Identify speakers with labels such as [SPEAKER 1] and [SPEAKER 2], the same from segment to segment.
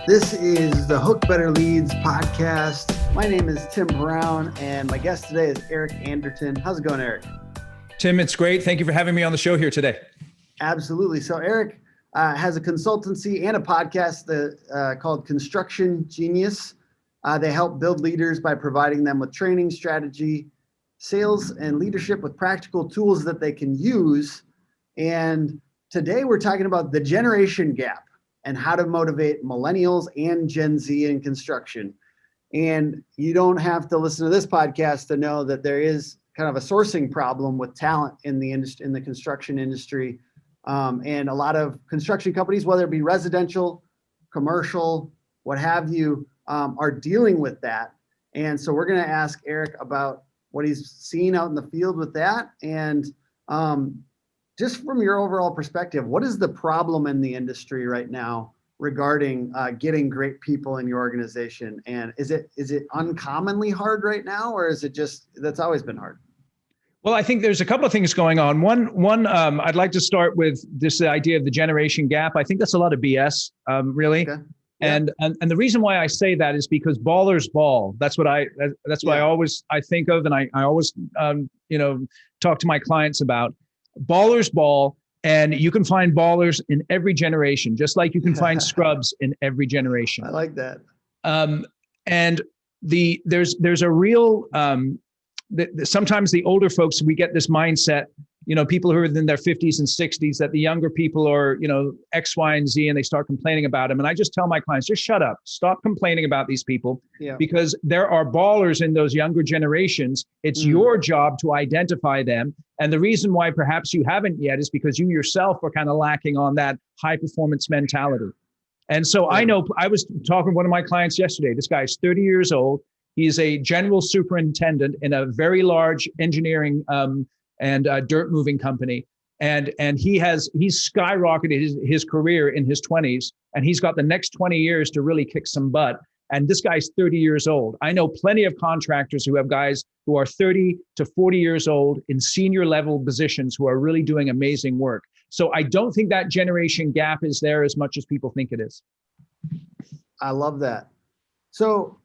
[SPEAKER 1] This is the Hook Better Leads podcast. My name is Tim Brown, and my guest today is Eric Anderton. How's it going, Eric?
[SPEAKER 2] Tim, it's great. Thank you for having me on the show here today.
[SPEAKER 1] Absolutely. So Eric has a consultancy and a podcast called Construction Genius. They help build leaders by providing them with training, strategy, sales, and leadership with practical tools that they can use. And today we're talking about the generation gap and how to motivate millennials and Gen Z in construction. And you don't have to listen to this podcast to know that there is kind of a sourcing problem with talent in the industry, in the construction industry. And a lot of construction companies, whether it be residential, commercial, what have you, are dealing with that. And so we're going to ask Eric about what he's seen out in the field with that. And just from your overall perspective, what is the problem in the industry right now regarding getting great people in your organization? And is it uncommonly hard right now, or is it just that's always been hard?
[SPEAKER 2] Well, I think there's a couple of things going on. One, I'd like to start with this idea of the generation gap. I think that's a lot of BS, really. Okay. Yeah. And the reason why I say that is because ballers ball. That's what I think of, and I always talk to my clients about. Ballers ball, and you can find ballers in every generation, just like you can find scrubs in every generation.
[SPEAKER 1] I like that.
[SPEAKER 2] And there's a real sometimes the older folks, we get this mindset, people who are in their 50s and 60s, that the younger people are, X, Y, and Z, and they start complaining about them. And I just tell my clients, just shut up, stop complaining about these people, because there are ballers in those younger generations. It's your job to identify them. And the reason why perhaps you haven't yet is because you yourself are kind of lacking on that high performance mentality. And so I know, I was talking to one of my clients yesterday. This guy's 30 years old. He's a general superintendent in a very large engineering and dirt moving company. And he's skyrocketed his career in his 20s, and he's got the next 20 years to really kick some butt. And this guy's 30 years old. I know plenty of contractors who have guys who are 30 to 40 years old in senior level positions who are really doing amazing work. So I don't think that generation gap is there as much as people think it is.
[SPEAKER 1] I love that. So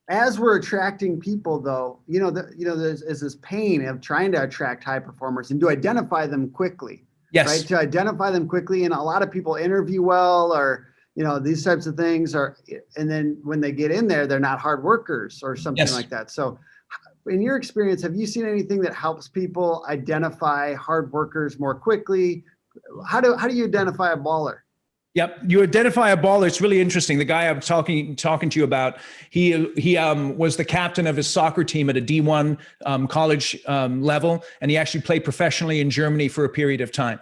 [SPEAKER 1] as we're attracting people, though, there's this pain of trying to attract high performers and to identify them quickly.
[SPEAKER 2] Yes.
[SPEAKER 1] Right. To identify them quickly. And a lot of people interview well, or, these types of things and then when they get in there, they're not hard workers or something like that. So in your experience, have you seen anything that helps people identify hard workers more quickly? How do you identify a baller?
[SPEAKER 2] Yep. You identify a baller. It's really interesting. The guy I'm talking to you about, he was the captain of his soccer team at a D1 college level, and he actually played professionally in Germany for a period of time.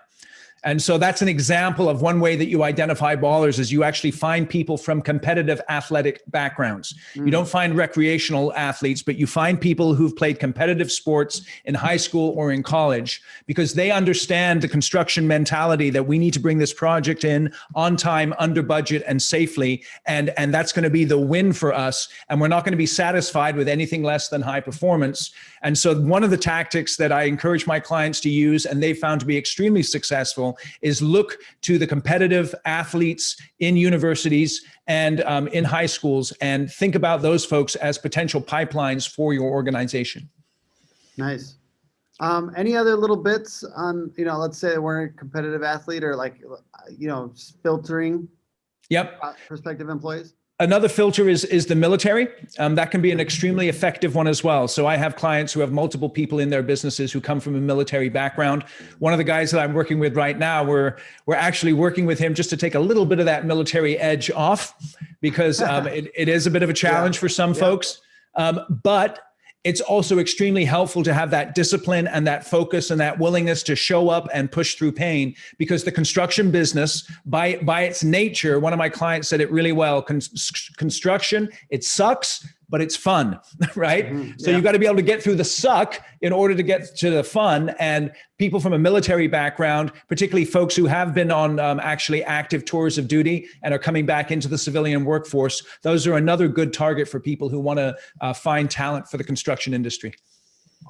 [SPEAKER 2] And so that's an example of one way that you identify ballers is you actually find people from competitive athletic backgrounds. You don't find recreational athletes, but you find people who've played competitive sports in high school or in college, because they understand the construction mentality that we need to bring this project in on time, under budget, and safely. And that's going to be the win for us. And we're not going to be satisfied with anything less than high performance. And so one of the tactics that I encourage my clients to use, and they found to be extremely successful, is look to the competitive athletes in universities and in high schools, and think about those folks as potential pipelines for your organization. Nice.
[SPEAKER 1] Any other little bits on, let's say we're a competitive athlete, or filtering prospective employees?
[SPEAKER 2] Another filter is the military. That can be an extremely effective one as well. So I have clients who have multiple people in their businesses who come from a military background. One of the guys that I'm working with right now, we're actually working with him just to take a little bit of that military edge off, because it is a bit of a challenge for some folks. But it's also extremely helpful to have that discipline and that focus and that willingness to show up and push through pain, because the construction business, by its nature, one of my clients said it really well, construction, it sucks, but it's fun, right? So you got to be able to get through the suck in order to get to the fun. And people from a military background, particularly folks who have been on actually active tours of duty and are coming back into the civilian workforce, those are another good target for people who want to find talent for the construction industry.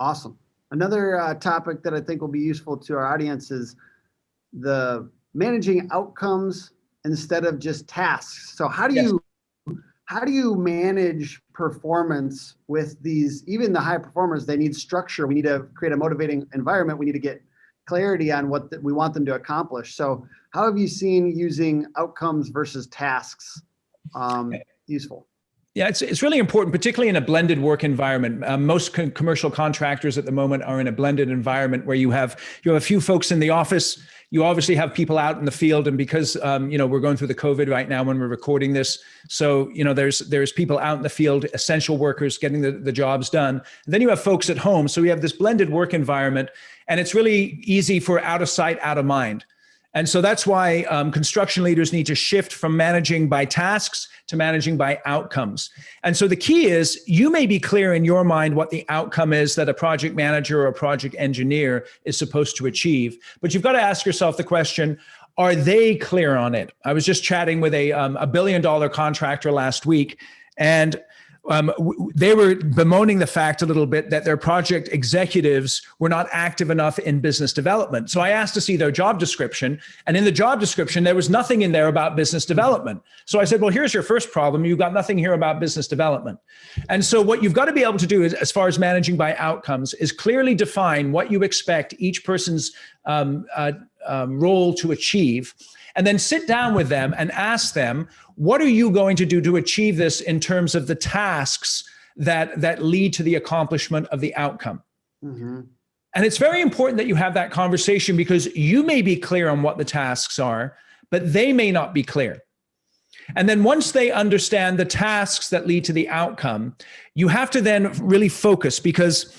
[SPEAKER 1] Awesome. Another topic that I think will be useful to our audience is the managing outcomes instead of just tasks. So how do you how do you manage performance with these, even the high performers? They need structure. We need to create a motivating environment. We need to get clarity on what we want them to accomplish. So how have you seen using outcomes versus tasks useful?
[SPEAKER 2] Yeah, it's really important, particularly in a blended work environment. Most commercial contractors at the moment are in a blended environment where you have a few folks in the office. You obviously have people out in the field, and because we're going through the COVID right now when we're recording this, so there's people out in the field, essential workers getting the jobs done. And then you have folks at home, so we have this blended work environment, and it's really easy for out of sight, out of mind. And so that's why construction leaders need to shift from managing by tasks to managing by outcomes. And so the key is you may be clear in your mind what the outcome is that a project manager or a project engineer is supposed to achieve, but you've got to ask yourself the question, are they clear on it? I was just chatting with a $1 billion contractor last week, and they were bemoaning the fact a little bit that their project executives were not active enough in business development. So I asked to see their job description, and in the job description, there was nothing in there about business development. So I said, well, here's your first problem. You've got nothing here about business development. And so what you've got to be able to do is, as far as managing by outcomes, is clearly define what you expect each person's role to achieve, and then sit down with them and ask them, what are you going to do to achieve this in terms of the tasks that lead to the accomplishment of the outcome? Mm-hmm. And it's very important that you have that conversation, because you may be clear on what the tasks are, but they may not be clear. And then once they understand the tasks that lead to the outcome, you have to then really focus, because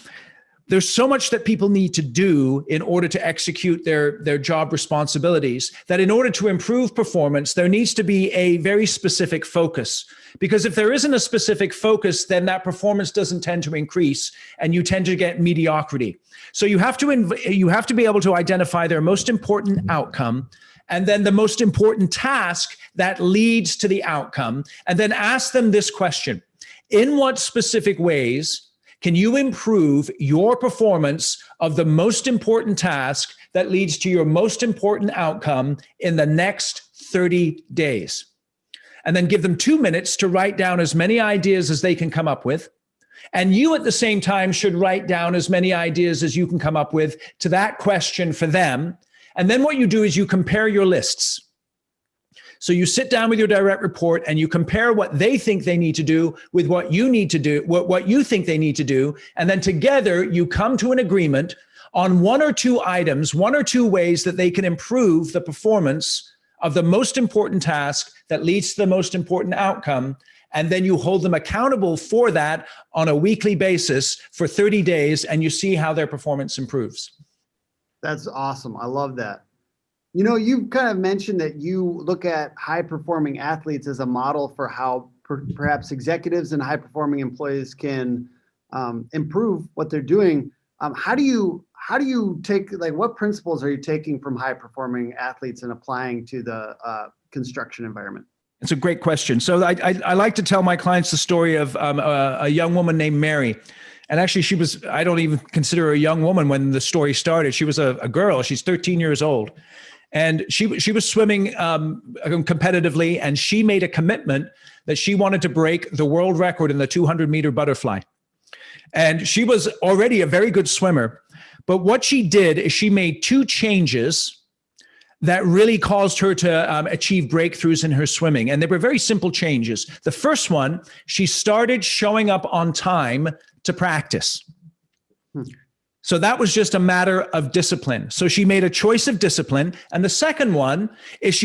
[SPEAKER 2] there's so much that people need to do in order to execute their job responsibilities, that in order to improve performance, there needs to be a very specific focus. Because if there isn't a specific focus, then that performance doesn't tend to increase, and you tend to get mediocrity. So you have to be able to identify their most important outcome, and then the most important task that leads to the outcome, and then ask them this question: in what specific ways can you improve your performance of the most important task that leads to your most important outcome in the next 30 days? And then give them 2 minutes to write down as many ideas as they can come up with. And you at the same time should write down as many ideas as you can come up with to that question for them. And then what you do is you compare your lists. So you sit down with your direct report and you compare what they think they need to do with what you need to do, what you think they need to do. And then together you come to an agreement on 1 or 2 items, 1 or 2 ways that they can improve the performance of the most important task that leads to the most important outcome. And then you hold them accountable for that on a weekly basis for 30 days, and you see how their performance improves.
[SPEAKER 1] That's awesome. I love that. You kind of mentioned that you look at high-performing athletes as a model for how perhaps executives and high-performing employees can improve what they're doing. How do you take, what principles are you taking from high-performing athletes and applying to the construction environment?
[SPEAKER 2] It's a great question. So I like to tell my clients the story of a young woman named Mary. And actually, I don't even consider her a young woman when the story started. She was a girl. She's 13 years old. And she was swimming competitively, and she made a commitment that she wanted to break the world record in the 200-meter butterfly. And she was already a very good swimmer. But what she did is she made 2 changes that really caused her to achieve breakthroughs in her swimming. And they were very simple changes. The first one, she started showing up on time to practice. So that was just a matter of discipline. So she made a choice of discipline. And the second one is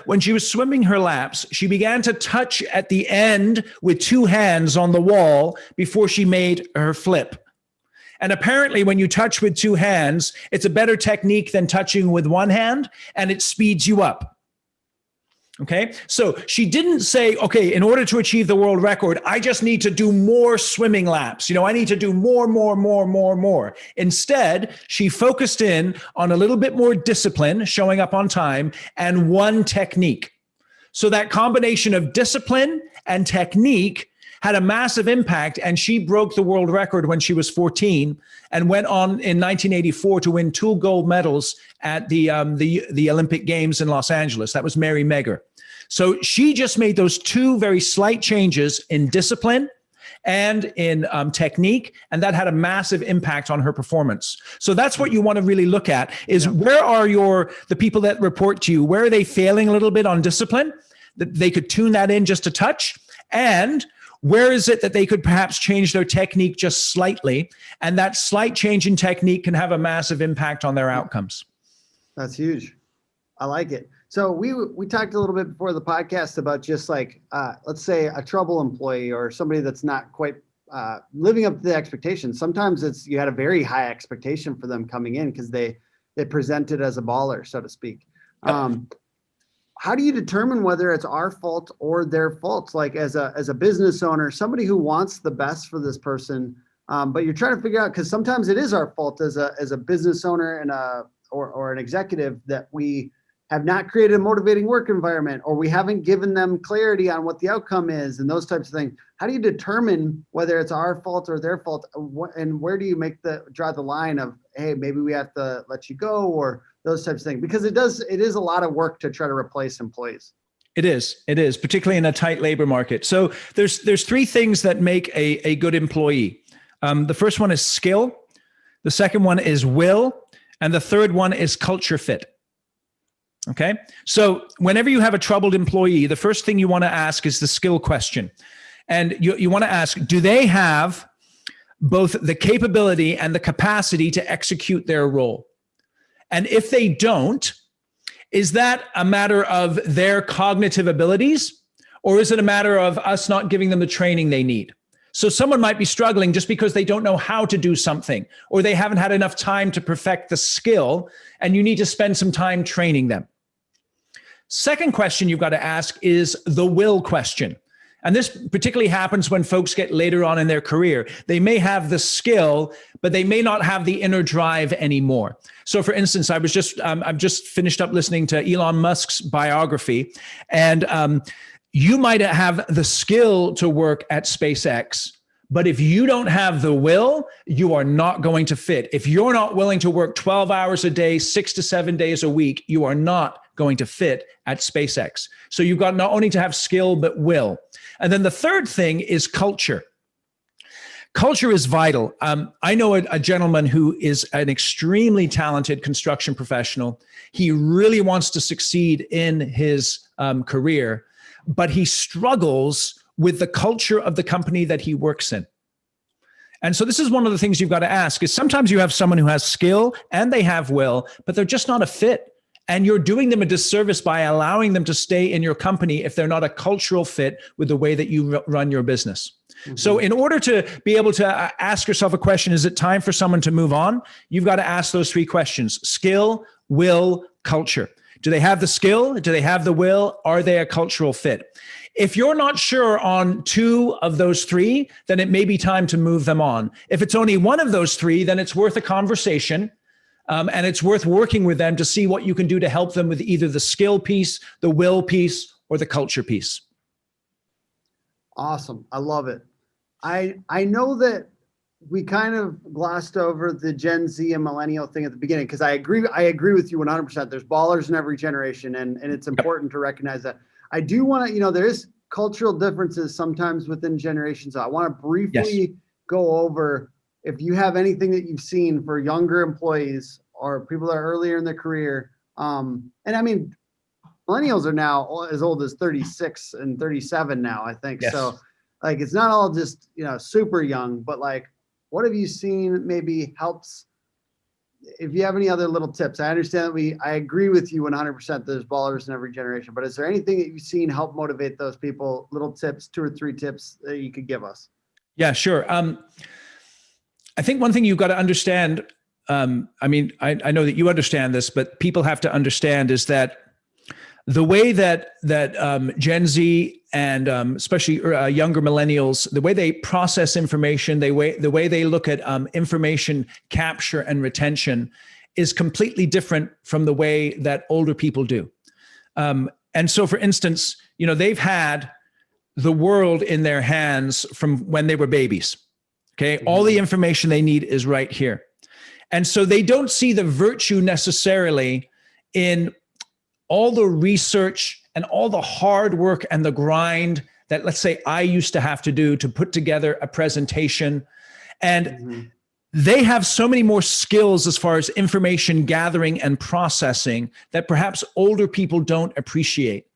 [SPEAKER 2] when she was swimming her laps, she began to touch at the end with 2 hands on the wall before she made her flip. And apparently when you touch with 2 hands, it's a better technique than touching with 1 hand, and it speeds you up. Okay, so she didn't say, okay, in order to achieve the world record, I just need to do more swimming laps. I need to do more. Instead, she focused in on a little bit more discipline, showing up on time, and 1 technique. So that combination of discipline and technique had a massive impact, and she broke the world record when she was 14 and went on in 1984 to win 2 gold medals at the Olympic Games in Los Angeles. That was Mary Megger. So she just made those two very slight changes in discipline and in technique, and that had a massive impact on her performance. So that's what you want to really look at is where are the people that report to you, where are they failing a little bit on discipline, that they could tune that in just a touch, and where is it that they could perhaps change their technique just slightly, and that slight change in technique can have a massive impact on their outcomes.
[SPEAKER 1] That's huge. I like it. So we talked a little bit before the podcast about just like, let's say a trouble employee or somebody that's not quite living up to the expectations. Sometimes you had a very high expectation for them coming in because they presented as a baller, so to speak. How do you determine whether it's our fault or their fault? Like as a business owner, somebody who wants the best for this person, but you're trying to figure out, because sometimes it is our fault as a business owner and or an executive that we have not created a motivating work environment, or we haven't given them clarity on what the outcome is and those types of things. How do you determine whether it's our fault or their fault? And where do you draw the line of, hey, maybe we have to let you go, or those types of things? Because it is a lot of work to try to replace employees. It is,
[SPEAKER 2] particularly in a tight labor market. So there's three things that make a good employee. The first one is skill. The second one is will. And the third one is culture fit. Okay. So whenever you have a troubled employee, the first thing you want to ask is the skill question. And you want to ask, do they have both the capability and the capacity to execute their role? And if they don't, is that a matter of their cognitive abilities, or is it a matter of us not giving them the training they need? So someone might be struggling just because they don't know how to do something, or they haven't had enough time to perfect the skill, and you need to spend some time training them. Second question you've got to ask is the will question. And this particularly happens when folks get later on in their career. They may have the skill, but they may not have the inner drive anymore. So for instance, I've just finished up listening to Elon Musk's biography, and you might have the skill to work at SpaceX, but if you don't have the will, you are not going to fit. If you're not willing to work 12 hours a day, 6 to 7 days a week, you are not going to fit at SpaceX. So you've got not only to have skill, but will. And then the third thing is culture. Culture is vital. I know a gentleman who is an extremely talented construction professional. He really wants to succeed in his career, but he struggles with the culture of the company that he works in. And so this is one of the things you've got to ask is sometimes you have someone who has skill and they have will, but they're just not a fit. And you're doing them a disservice by allowing them to stay in your company if they're not a cultural fit with the way that you run your business. Mm-hmm. So in order to be able to ask yourself a question, is it time for someone to move on? You've got to ask those three questions: skill, will, culture. Do they have the skill? Do they have the will? Are they a cultural fit? If you're not sure on two of those three, then it may be time to move them on. If it's only one of those three, then it's worth a conversation. And it's worth working with them to see what you can do to help them with either the skill piece, the will piece, or the culture piece.
[SPEAKER 1] Awesome. I love it. I know that we kind of glossed over the Gen Z and millennial thing at the beginning, because I agree with you 100%. There's ballers in every generation, and it's important to recognize that. I do want to, there is cultural differences sometimes within generations. So I want to briefly go over if you have anything that you've seen for younger employees or people that are earlier in their career. And I mean, millennials are now as old as 36 and 37 now, I think. Yes. So like, it's not all just, super young, but like, what have you seen maybe helps? If you have any other little tips, I understand that I agree with you 100%. There's ballers in every generation, but is there anything that you've seen help motivate those people? Little tips, 2 or 3 tips that you could give us?
[SPEAKER 2] Yeah, sure. I think one thing you've got to understand, I know that you understand this, but people have to understand is that the way that Gen Z and especially younger millennials, the way they process information, the way they look at information capture and retention is completely different from the way that older people do. And so, for instance, they've had the world in their hands from when they were babies. Okay, mm-hmm. All the information they need is right here. And so they don't see the virtue necessarily in all the research and all the hard work and the grind that, let's say, I used to have to do to put together a presentation. And they have so many more skills as far as information gathering and processing that perhaps older people don't appreciate.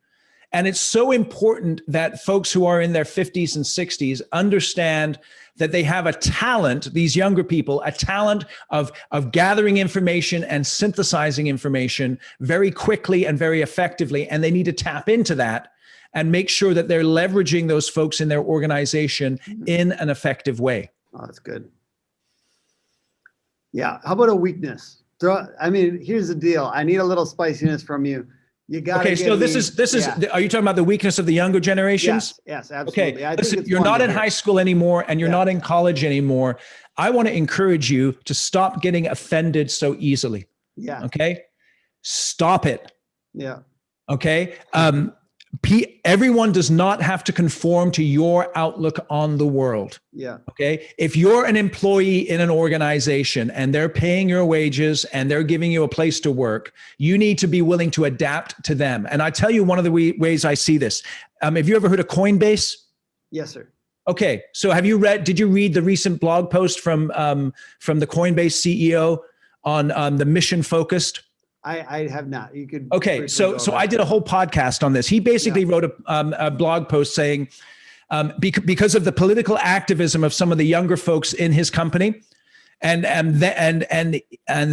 [SPEAKER 2] And it's so important that folks who are in their 50s and 60s understand that they have a talent, these younger people, a talent of gathering information and synthesizing information very quickly and very effectively. And they need to tap into that and make sure that they're leveraging those folks in their organization in an effective way.
[SPEAKER 1] Oh, that's good. Yeah. How about a weakness? Here's the deal. I need a little spiciness from you. You got
[SPEAKER 2] okay. So this is. Are you talking about the weakness of the younger generations?
[SPEAKER 1] Yes, absolutely.
[SPEAKER 2] Okay. Listen, you're not in high school anymore, and you're not in college anymore. I want to encourage you to stop getting offended so easily.
[SPEAKER 1] Yeah.
[SPEAKER 2] Okay. Stop it.
[SPEAKER 1] Yeah.
[SPEAKER 2] Okay. Everyone does not have to conform to your outlook on the world.
[SPEAKER 1] Yeah.
[SPEAKER 2] Okay. If you're an employee in an organization and they're paying your wages and they're giving you a place to work, you need to be willing to adapt to them. And I tell you, one of the ways I see this, have you ever heard of Coinbase?
[SPEAKER 1] Yes, sir.
[SPEAKER 2] Okay. So did you read the recent blog post from the Coinbase CEO on the mission focused?
[SPEAKER 1] I have not. You could.
[SPEAKER 2] Okay. So I did a whole podcast on this. He basically wrote a blog post saying, because of the political activism of some of the younger folks in his company, and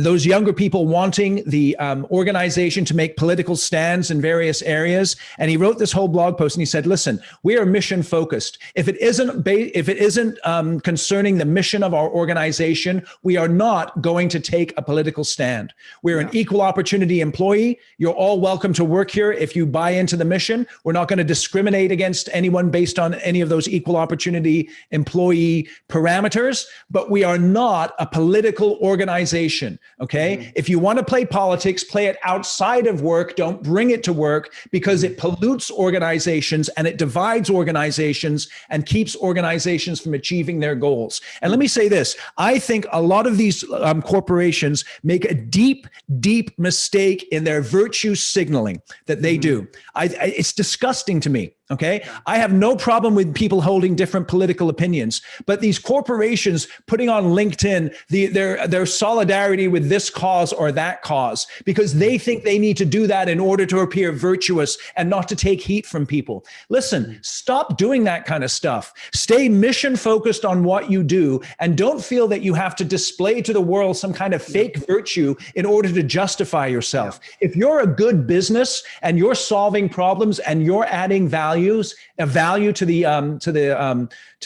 [SPEAKER 2] those younger people wanting the organization to make political stands in various areas. And he wrote this whole blog post and he said, listen, we are mission focused. If it isn't concerning the mission of our organization, we are not going to take a political stand. We're an equal opportunity employee. You're all welcome to work here if you buy into the mission. We're not going to discriminate against anyone based on any of those equal opportunity employee parameters, but we are not a political organization. Okay. If you want to play politics, play it outside of work. Don't bring it to work because it pollutes organizations and it divides organizations and keeps organizations from achieving their goals. And let me say this. I think a lot of these corporations make a deep, deep mistake in their virtue signaling that they do. It's disgusting to me. Okay. I have no problem with people holding different political opinions, but these corporations putting on LinkedIn their solidarity with this cause or that cause because they think they need to do that in order to appear virtuous and not to take heat from people. Listen, stop doing that kind of stuff. Stay mission focused on what you do and don't feel that you have to display to the world some kind of fake virtue in order to justify yourself. If you're a good business and you're solving problems and you're adding value to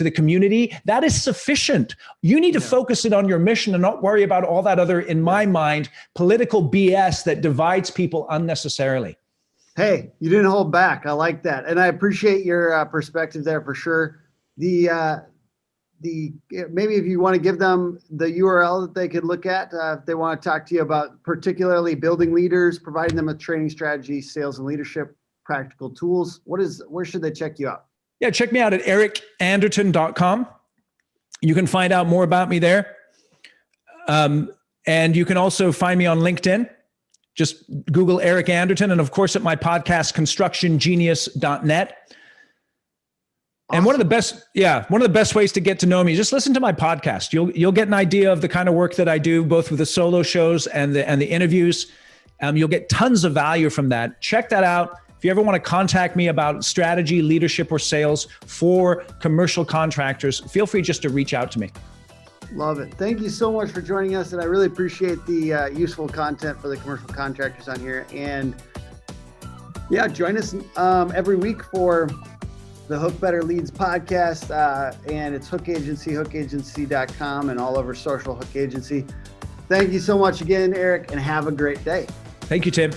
[SPEAKER 2] the community, that is sufficient. You need to focus it on your mission and not worry about all that other, in my mind, political BS that divides people unnecessarily.
[SPEAKER 1] Hey, you didn't hold back. I like that. And I appreciate your perspective there for sure. Maybe if you want to give them the URL that they could look at, if they want to talk to you about particularly building leaders, providing them with training strategy, sales and leadership, practical tools, where should they check you out?
[SPEAKER 2] Yeah, check me out at ericanderton.com. You can find out more about me there. And you can also find me on LinkedIn. Just Google Eric Anderton. And of course, at my podcast, constructiongenius.net. Awesome. And one of the best ways to get to know me, just listen to my podcast. You'll get an idea of the kind of work that I do, both with the solo shows and the interviews. You'll get tons of value from that. Check that out. If you ever want to contact me about strategy, leadership, or sales for commercial contractors, feel free just to reach out to me.
[SPEAKER 1] Love it. Thank you so much for joining us. And I really appreciate the useful content for the commercial contractors on here. And join us every week for the Hook Better Leads podcast. And it's Hook Agency, hookagency.com, and all over social, Hook Agency. Thank you so much again, Eric, and have a great day.
[SPEAKER 2] Thank you, Tim.